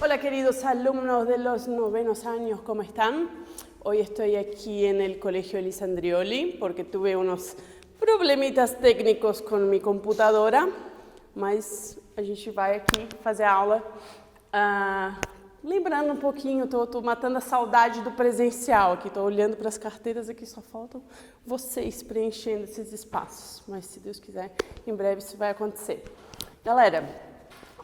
Hola queridos alumnos de los novenos años, ¿cómo están? Hoy estoy aquí en el Colegio Elisandrioli porque tuve unos problemitas técnicos com minha computadora, mas a gente vai aqui fazer a aula lembrando um pouquinho, estou matando a saudade do presencial aqui, estou olhando para as carteiras aqui, só faltam vocês preenchendo esses espaços, mas se Deus quiser, em breve isso vai acontecer. Galera,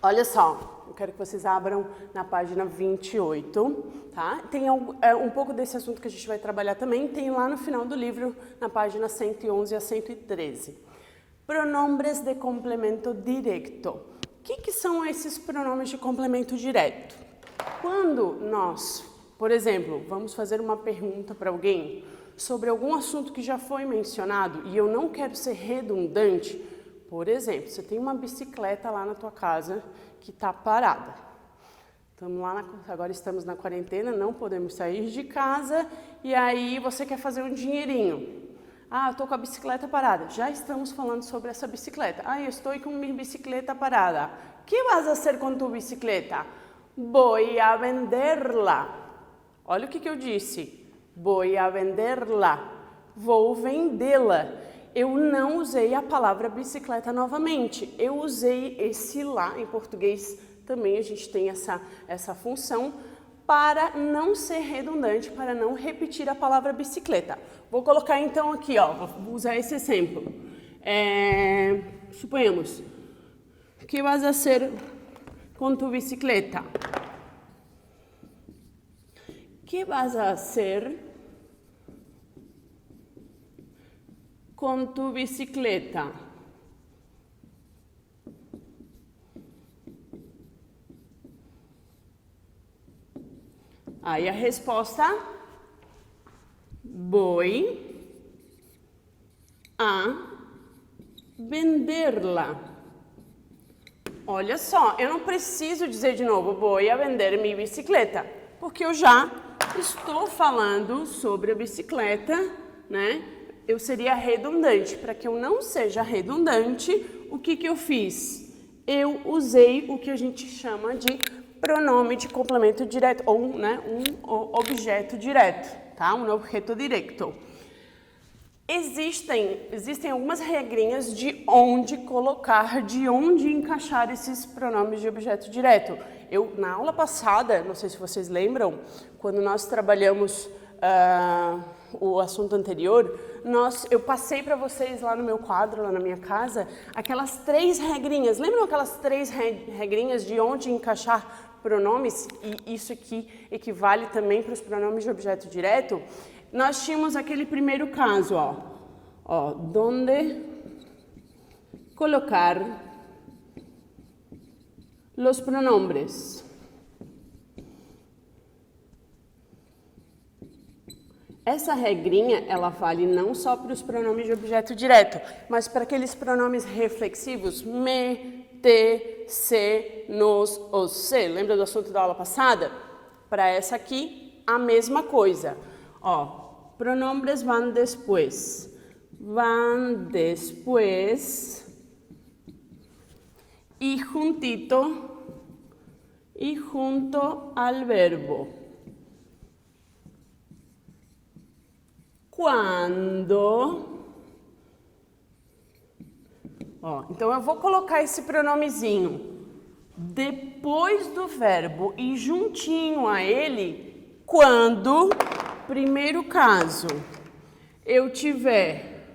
olha só, eu quero que vocês abram na página 28, tá? Tem um pouco desse assunto que a gente vai trabalhar também, tem lá no final do livro, na página 111 a 113. Pronombres de complemento direto. O que são esses pronomes de complemento direto? Quando nós, por exemplo, vamos fazer uma pergunta para alguém sobre algum assunto que já foi mencionado e eu não quero ser redundante, por exemplo, você tem uma bicicleta lá na tua casa que está parada. Agora estamos na quarentena, não podemos sair de casa e aí você quer fazer um dinheirinho. Ah, eu estou com a bicicleta parada. Já estamos falando sobre essa bicicleta. Ah, eu estou com minha bicicleta parada. O que vas a hacer com tu bicicleta? Voy a venderla. Olha o que eu disse. Voy a venderla. Vou vendê-la. Eu não usei a palavra bicicleta novamente. Eu usei esse lá, em português também a gente tem essa função, para não ser redundante, para não repetir a palavra bicicleta. Vou colocar então aqui, ó, vou usar esse exemplo. Suponhamos, o que vas a hacer com tu bicicleta? ¿Qué vas a hacer com tu bicicleta? Aí a resposta, voy a venderla. Olha só, eu não preciso dizer de novo, voy a vender minha bicicleta, porque eu já estou falando sobre a bicicleta, né? Eu seria redundante. Para que eu não seja redundante, o que eu fiz? Eu usei o que a gente chama de pronome de complemento direto, ou né, um objeto direto, tá? Um objeto direto. Existem algumas regrinhas de onde colocar, de onde encaixar esses pronomes de objeto direto. Na aula passada, não sei se vocês lembram, quando nós trabalhamos o assunto anterior, eu passei para vocês lá no meu quadro, lá na minha casa, aquelas 3 regrinhas. Lembram aquelas 3 regrinhas de onde encaixar pronomes? E isso aqui equivale também para os pronomes de objeto direto. Nós tínhamos aquele primeiro caso, ó, donde colocar los pronombres. Essa regrinha, ela vale não só para os pronomes de objeto direto, mas para aqueles pronomes reflexivos, me, te, se, nos, os, se. Lembra do assunto da aula passada? Para essa aqui, a mesma coisa. Ó, pronombres van después. Van después y juntito y junto al verbo. Quando. Ó, então eu vou colocar esse pronomezinho depois do verbo e juntinho a ele quando, primeiro caso, eu tiver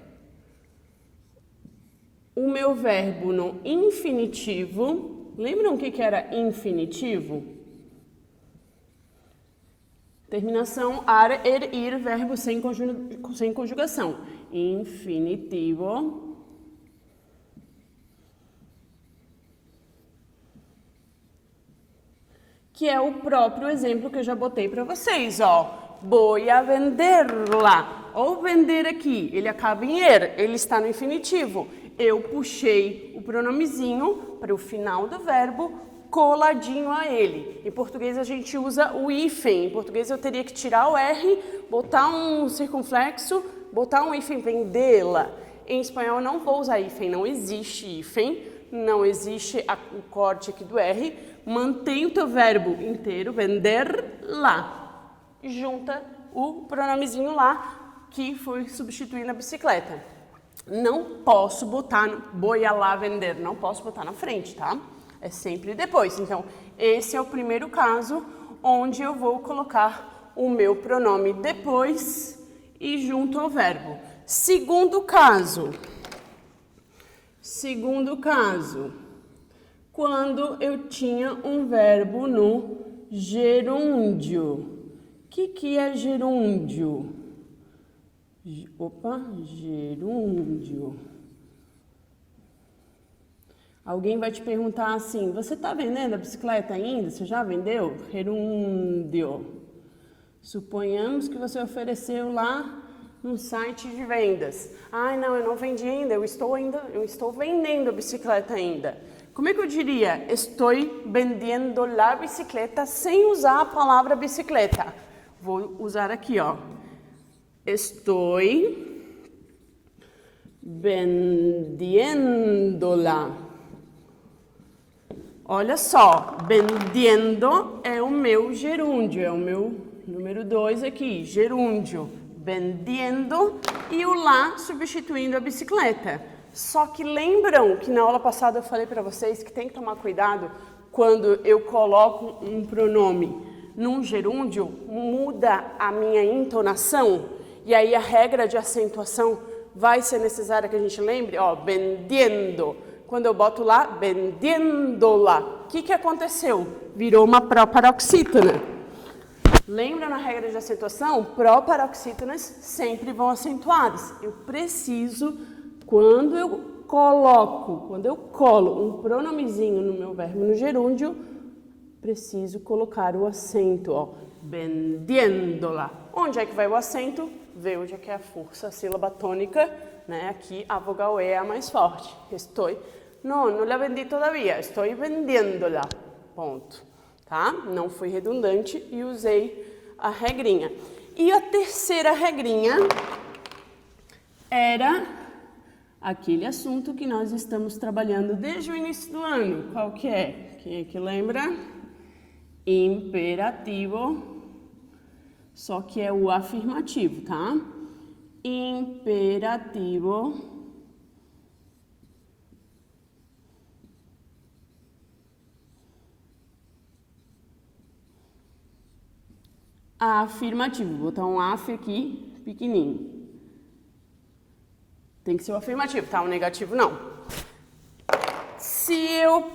o meu verbo no infinitivo. Lembram o que era infinitivo? Terminação ar, ir, verbo sem conjugação. Infinitivo. Que é o próprio exemplo que eu já botei para vocês, ó. Voy a venderla. Ou vender aqui, ele acaba em er, ele está no infinitivo. Eu puxei o pronomezinho para o final do verbo, coladinho a ele. Em português a gente usa o hífen. Em português eu teria que tirar o R, botar um circunflexo, botar um hífen, vendê-la. Em espanhol eu não vou usar hífen, não existe hífen, não existe o corte aqui do R, Mantém o teu verbo inteiro, vender lá. Junta o pronomezinho lá, que foi substituir na bicicleta. Não posso botar, voy a lá vender, não posso botar na frente, tá? É sempre depois. Então, esse é o primeiro caso onde eu vou colocar o meu pronome depois e junto ao verbo. Segundo caso, quando eu tinha um verbo no gerúndio. O que é gerúndio? Gerúndio. Alguém vai te perguntar assim, você está vendendo a bicicleta ainda? Você já vendeu? Gerúndio. Suponhamos que você ofereceu lá no site de vendas. Ai, não, eu não vendi ainda, eu estou vendendo a bicicleta ainda. Como é que eu diria? Estou vendendo la bicicleta sem usar a palavra bicicleta. Vou usar aqui, ó. Estou vendiendo-la. Olha só, vendiendo é o meu gerúndio, é o meu número 2 aqui, gerúndio. Vendiendo e o lá substituindo a bicicleta. Só que lembram que na aula passada eu falei para vocês que tem que tomar cuidado quando eu coloco um pronome num gerúndio, muda a minha entonação e aí a regra de acentuação vai ser necessária que a gente lembre, ó, vendiendo. Quando eu boto lá, vendiendo-la, o que aconteceu? Virou uma proparoxítona. Lembra na regra de acentuação? Proparoxítonas sempre vão acentuadas. Eu preciso, quando eu colo um pronomezinho no meu verbo no gerúndio, preciso colocar o acento, ó, vendiendo-la. Onde é que vai o acento? Vê onde é que é a força, a sílaba tônica, né? Aqui a vogal E é a mais forte. Não la vendi todavia, estou vendiendo-la. Ponto. Tá? Não fui redundante e usei a regrinha. E a terceira regrinha era aquele assunto que nós estamos trabalhando desde o início do ano. Qual que é? Quem é que lembra? Imperativo, só que é o afirmativo, tá? Imperativo afirmativo. Vou botar um af aqui, pequenininho. Tem que ser o afirmativo, tá? O negativo não. Se eu,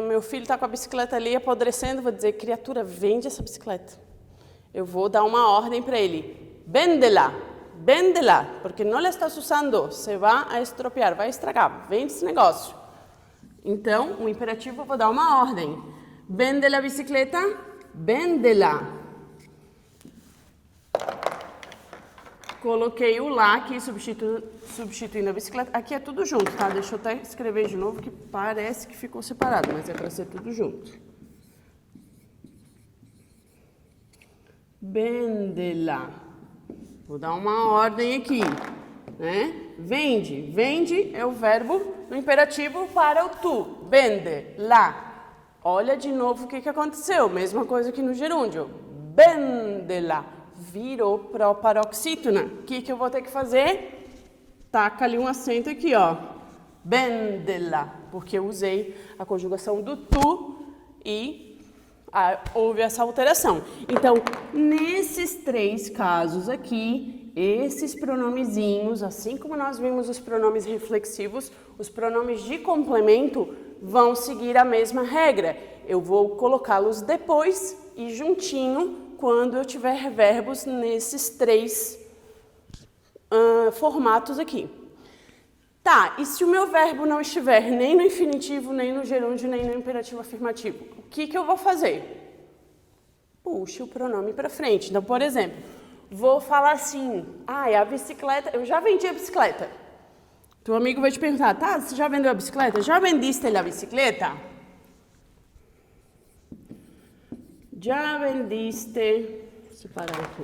meu filho tá com a bicicleta ali apodrecendo, vou dizer, criatura, vende essa bicicleta. Eu vou dar uma ordem para ele. Véndela, porque não la estás usando, se vai a estropiar, vai estragar, vende esse negócio. Então, o imperativo eu vou dar uma ordem. Vende la bicicleta, véndela. Coloquei o lá aqui, substituindo a bicicleta. Aqui é tudo junto, tá? Deixa eu até escrever de novo, que parece que ficou separado, mas é para ser tudo junto. Véndela. Vou dar uma ordem aqui, né? Vende é o verbo no imperativo para o tu. Vende, lá. Olha de novo o que aconteceu. Mesma coisa que no gerúndio. Véndela. Virou proparoxítona. O que eu vou ter que fazer? Taca ali um acento aqui, ó. Véndela. Porque eu usei a conjugação do tu e houve essa alteração. Então, nesses três casos aqui, esses pronomezinhos, assim como nós vimos os pronomes reflexivos, os pronomes de complemento vão seguir a mesma regra. Eu vou colocá-los depois e juntinho quando eu tiver verbos nesses três formatos aqui. Tá, e se o meu verbo não estiver nem no infinitivo, nem no gerúndio, nem no imperativo afirmativo, o que eu vou fazer? Puxa o pronome para frente. Então, por exemplo, vou falar assim, a bicicleta, eu já vendi a bicicleta. Teu amigo vai te perguntar, tá, você já vendeu a bicicleta? Já vendiste a bicicleta? Já vendiste... Deixa eu parar aqui.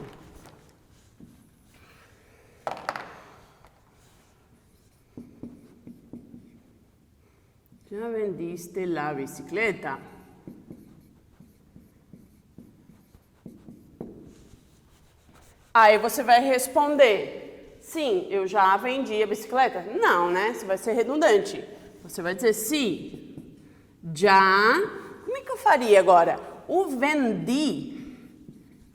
Já vendiste la bicicleta? Aí você vai responder, sim, eu já vendi a bicicleta. Não, né? Você vai ser redundante. Você vai dizer, sim, já... Como é que eu faria agora? O vendi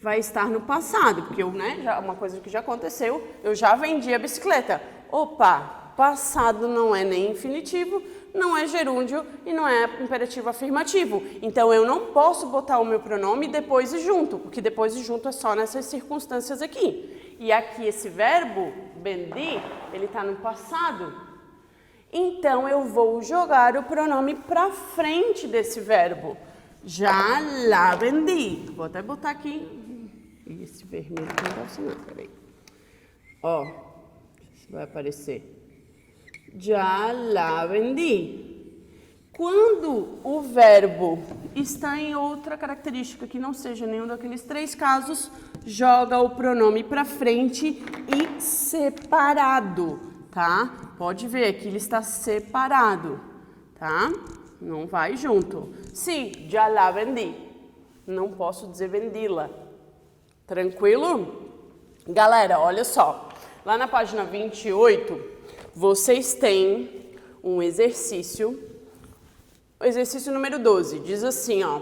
vai estar no passado, porque já, uma coisa que já aconteceu, eu já vendi a bicicleta. Opa, passado não é nem infinitivo, não é gerúndio e não é imperativo afirmativo. Então, eu não posso botar o meu pronome depois e junto, porque depois e junto é só nessas circunstâncias aqui. E aqui esse verbo, vendi, ele está no passado. Então, eu vou jogar o pronome para frente desse verbo. Já la vendi. Vou até botar aqui. Esse vermelho não está funcionando, peraí. Ó, se vai aparecer. Já la vendi. Quando o verbo está em outra característica que não seja nenhum daqueles três casos, joga o pronome para frente e separado, tá? Pode ver que ele está separado, tá? Não vai junto. Sim, já la vendi. Não posso dizer vendi-la. Tranquilo? Galera, olha só. Lá na página 28, vocês têm um exercício. O exercício número 12 diz assim, ó.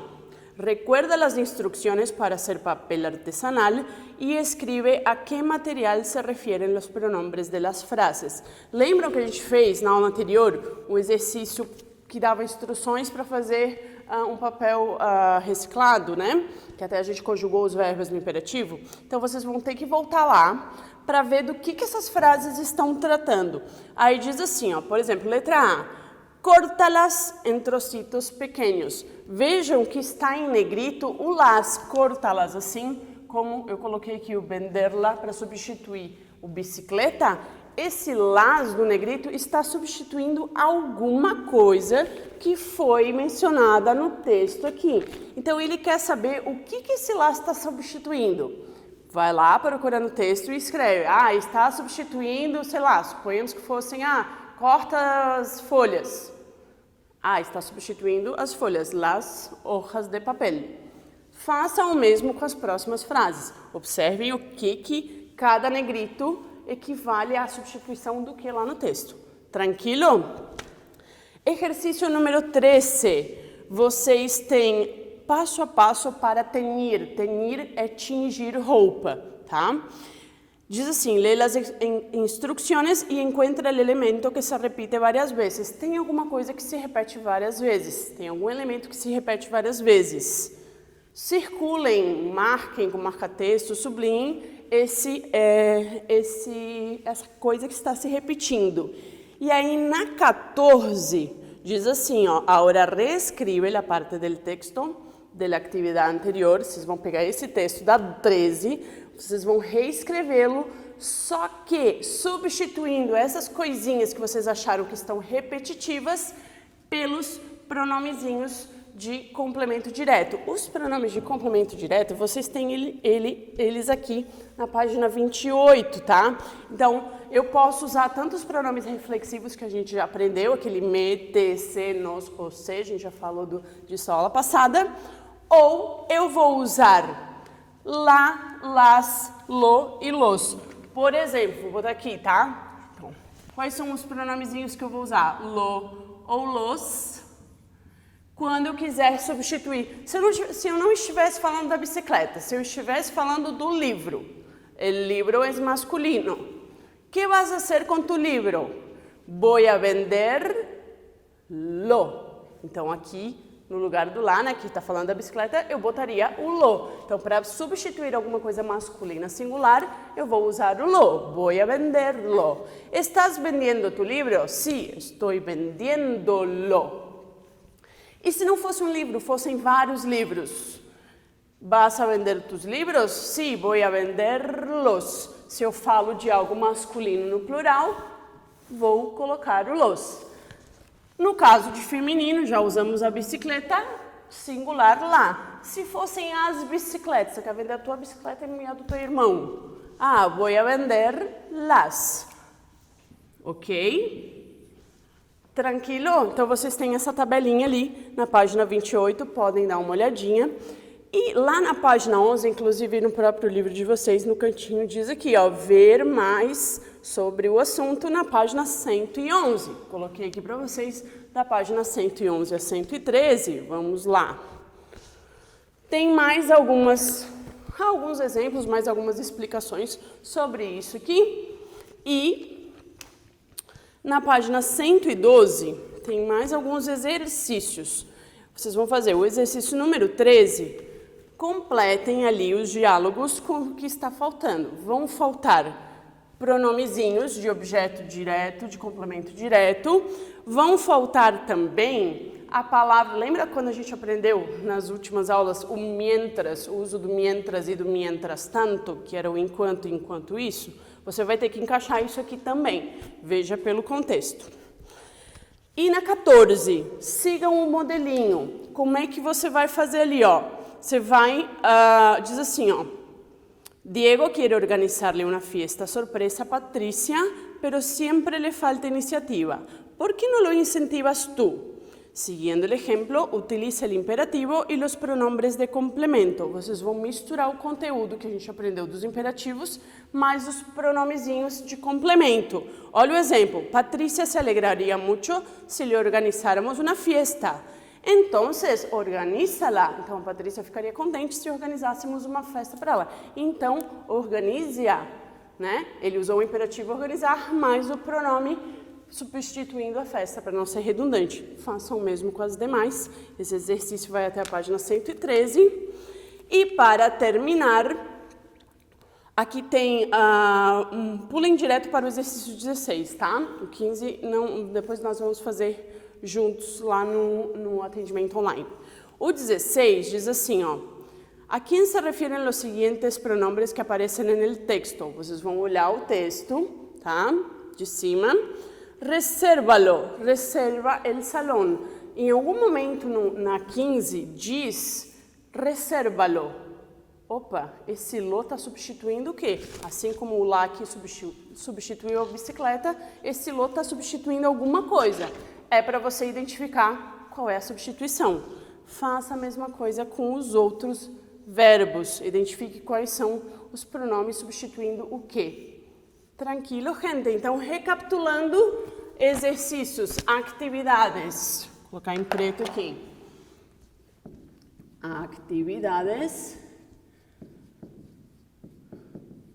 Recuerda las instrucciones para hacer papel artesanal y escribe a qué material se refieren los pronombres de las frases. Lembram que a gente fez na aula anterior um exercício que dava instruções para fazer um papel reciclado, né? Que até a gente conjugou os verbos no imperativo. Então, vocês vão ter que voltar lá para ver do que essas frases estão tratando. Aí diz assim, ó, por exemplo, letra A. Córtalas em trocitos pequenos. Vejam que está em negrito o las, córtalas, assim como eu coloquei aqui o venderla para substituir o bicicleta. Esse las do negrito está substituindo alguma coisa que foi mencionada no texto aqui. Então, ele quer saber o que esse las está substituindo. Vai lá procurando o texto e escreve. Ah, está substituindo, sei lá, suponhamos que fossem, corta as folhas. Ah, está substituindo as folhas, las hojas de papel. Faça o mesmo com as próximas frases. Observem o que cada negrito equivale à substituição do que lá no texto. Tranquilo? Exercício número 13. Vocês têm passo a passo para teñir. Teñir é tingir roupa, tá? Diz assim, lê as instruções e encontra o elemento que se repite várias vezes. Tem alguma coisa que se repete várias vezes. Tem algum elemento que se repete várias vezes. Circulem, marquem com marca-texto, sublinhem essa coisa que está se repetindo. E aí, na 14, diz assim, ó, agora reescribe a parte do texto da atividade anterior. Vocês vão pegar esse texto da 13, vocês vão reescrevê-lo, só que substituindo essas coisinhas que vocês acharam que estão repetitivas pelos pronomezinhos de complemento direto. Os pronomes de complemento direto, vocês têm eles aqui na página 28, tá? Então, eu posso usar tanto os pronomes reflexivos que a gente já aprendeu, aquele me, te, se, nos, ou se, a gente já falou disso aula passada, ou eu vou usar lá, las, lo e los. Por exemplo, vou botar aqui, tá? Então, quais são os pronomezinhos que eu vou usar? Lo ou los. Quando eu quiser substituir, se eu não estivesse falando da bicicleta, se eu estivesse falando do livro, el libro es masculino. ¿Qué vas a hacer con tu libro? Voy a venderlo. Então, aqui, no lugar do lá, né, que está falando da bicicleta, eu botaria o lo. Então, para substituir alguma coisa masculina singular, eu vou usar o lo. Voy a venderlo. ¿Estás vendiendo tu libro? Sí, estoy vendiéndolo. E se não fosse um livro, fossem vários livros? ¿Vas a vender tus libros? Sí, voy a venderlos. Se eu falo de algo masculino no plural, vou colocar o los. No caso de feminino, já usamos a bicicleta, singular lá. Se fossem as bicicletas, você quer vender a tua bicicleta e a do teu irmão. Ah, voy a vender las. Ok? Tranquilo? Então, vocês têm essa tabelinha ali na página 28, podem dar uma olhadinha. E lá na página 11, inclusive no próprio livro de vocês, no cantinho, diz aqui, ó, ver mais sobre o assunto na página 111. Coloquei aqui para vocês da página 111 a 113. Vamos lá. Tem mais alguns exemplos, mais algumas explicações sobre isso aqui. E na página 112 tem mais alguns exercícios. Vocês vão fazer o exercício número 13. Completem ali os diálogos com o que está faltando. Vão faltar pronomezinhos de objeto direto, de complemento direto. Vão faltar também a palavra... Lembra quando a gente aprendeu nas últimas aulas o mientras, o uso do mientras e do mientras tanto, que era o enquanto isso? Você vai ter que encaixar isso aqui também. Veja pelo contexto. E na 14, sigam o modelinho. Como é que você vai fazer ali, ó? Você vai, diz assim, ó. Diego quiere organizarle una fiesta sorpresa a Patricia, pero siempre le falta iniciativa. ¿Por qué no lo incentivas tú? Siguiendo el ejemplo, utiliza el imperativo e os pronombres de complemento. Vocês vão misturar o conteúdo que a gente aprendeu dos imperativos, mais os pronomezinhos de complemento. Olha o exemplo. Patricia se alegraría mucho si le organizáramos una fiesta. Entonces, organízala. Então, a Patrícia ficaria contente se organizássemos uma festa para ela. Então, organize-a, né? Ele usou o imperativo organizar, mais o pronome substituindo a festa, para não ser redundante. Façam o mesmo com as demais. Esse exercício vai até a página 113. E, para terminar, aqui tem pulem direto para o exercício 16, tá? O 15, não, depois nós vamos fazer juntos lá no atendimento online. O 16 diz assim, ó. A quem se referem os seguintes pronombres que aparecem no texto? Vocês vão olhar o texto, tá? De cima. Resérvalo, reserva el salón. Em algum momento na 15 diz resérvalo. Opa, esse lo está substituindo o quê? Assim como o lá que substituiu a bicicleta, esse lo está substituindo alguma coisa. É para você identificar qual é a substituição. Faça a mesma coisa com os outros verbos. Identifique quais são os pronomes substituindo o quê. Tranquilo, gente? Então, recapitulando, exercícios, atividades. Vou colocar em preto aqui. Atividades.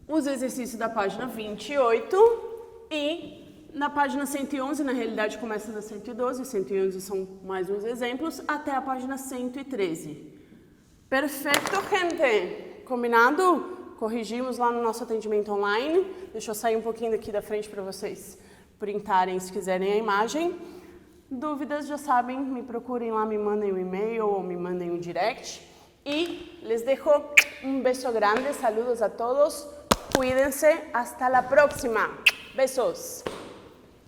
Os exercícios da página 28 e... Na página 111, na realidade, começa na 112, 111 são mais uns exemplos, até a página 113. Perfeito, gente? Combinado? Corrigimos lá no nosso atendimento online. Deixa eu sair um pouquinho daqui da frente para vocês printarem, se quiserem, a imagem. Dúvidas, já sabem, me procurem lá, me mandem um e-mail ou me mandem um direct. E les dejo um beijo grande, saludos a todos. Cuídense, hasta la próxima. Besos.